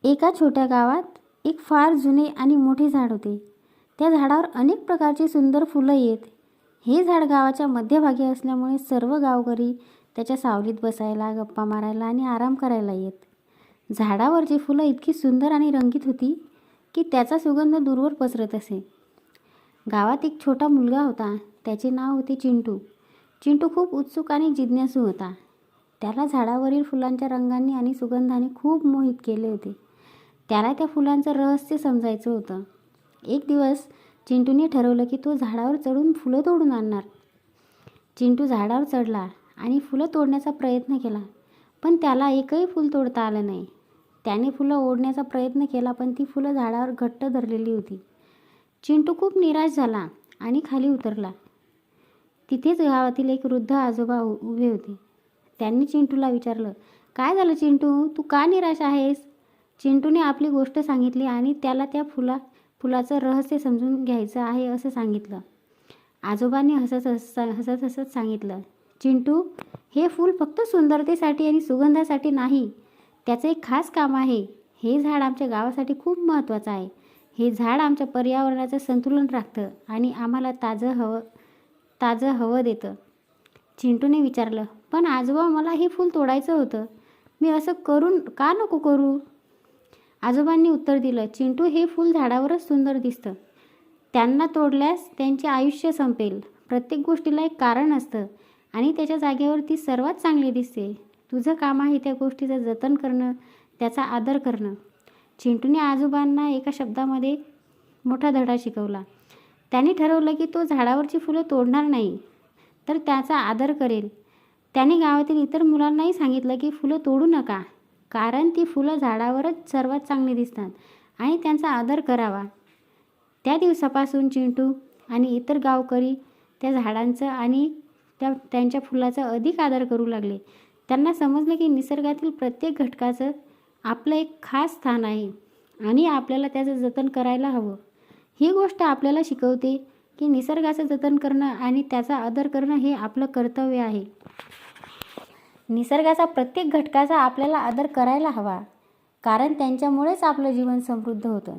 एका छोट्या गावात एक फार जुने आणि मोठे झाड होते. त्या झाडावर अनेक प्रकारची सुंदर फुलं येत. हे झाड गावाच्या मध्यभागी असल्यामुळे सर्व गावकरी त्याच्या सावलीत बसायला, गप्पा मारायला आणि आराम करायला येत. झाडावरची फुलं इतकी सुंदर आणि रंगीत होती की त्याचा सुगंध दूरवर पसरत असे. गावात एक छोटा मुलगा होता. त्याचे नाव होते चिंटू. चिंटू खूप उत्सुक आणि जिज्ञासू होता. त्याला झाडावरील फुलांच्या रंगांनी आणि सुगंधाने खूप मोहित केले होते. त्याला त्या फुलांचं रहस्य समजायचं होतं. एक दिवस चिंटूने ठरवलं की तो झाडावर चढून फुलं तोडून आणणार. चिंटू झाडावर चढला आणि फुलं तोडण्याचा प्रयत्न केला, पण त्याला एकही फूल तोडता आलं नाही. त्याने फुलं ओढण्याचा प्रयत्न केला, पण ती फुलं झाडावर घट्ट धरलेली होती. चिंटू खूप निराश झाला आणि खाली उतरला. तिथेच गावातील एक वृद्ध आजोबा उभे होते. त्यांनी चिंटूला विचारलं, काय झालं चिंटू, तू का निराश आहेस? चिंटूने आपली गोष्ट सांगितली आणि त्याला त्या फुलाचं रहस्य समजून घ्यायचं आहे असं सांगितलं. आजोबांनी हसत सांगितलं, चिंटू, हे फूल फक्त सुंदरतेसाठी आणि सुगंधासाठी नाही, त्याचं एक खास काम आहे. हे झाड आमच्या गावासाठी खूप महत्त्वाचं आहे. हे झाड आमच्या पर्यावरणाचं संतुलन राखतं आणि आम्हाला ताजं हवं देतं. चिंटूने विचारलं, पण आजोबा, मला हे फूल तोडायचं होतं. मी असं का नको करू? आजोबांनी उत्तर दिलं, चिंटू, हे फूल झाडावरच सुंदर दिसतं. त्यांना तोडल्यास त्यांचे आयुष्य संपेल. प्रत्येक गोष्टीला एक कारण असतं आणि त्याच्या जागेवर ती सर्वात चांगली दिसते. तुझं काम आहे त्या गोष्टीचं जतन करणं, त्याचा आदर करणं. चिंटूने आजोबांना एका शब्दामध्ये मोठा धडा शिकवला. त्याने ठरवलं की तो झाडावरची फुलं तोडणार नाही, तर त्याचा आदर करेल. त्याने गावातील इतर मुलांनाही सांगितलं की फुलं तोडू नका, कारण ती फुलं झाडावरच सर्वात चांगली दिसतात आणि त्यांचा आदर करावा. त्या दिवसापासून चिंटू आणि इतर गावकरी त्या झाडांचं आणि त्यांच्या फुलाचा अधिक आदर करू लागले. त्यांना समजलं की निसर्गातील प्रत्येक घटकाचं आपलं एक खास स्थान आहे आणि आपल्याला त्याचं जतन करायला हवं. ही गोष्ट आपल्याला शिकवते की निसर्गाचं जतन करणं आणि त्याचा आदर करणं हे आपलं कर्तव्य आहे. निसर्गाचा प्रत्येक घटकाचा आपल्याला आदर करायला हवा, कारण त्यांच्यामुळेच आपलं जीवन समृद्ध होतं.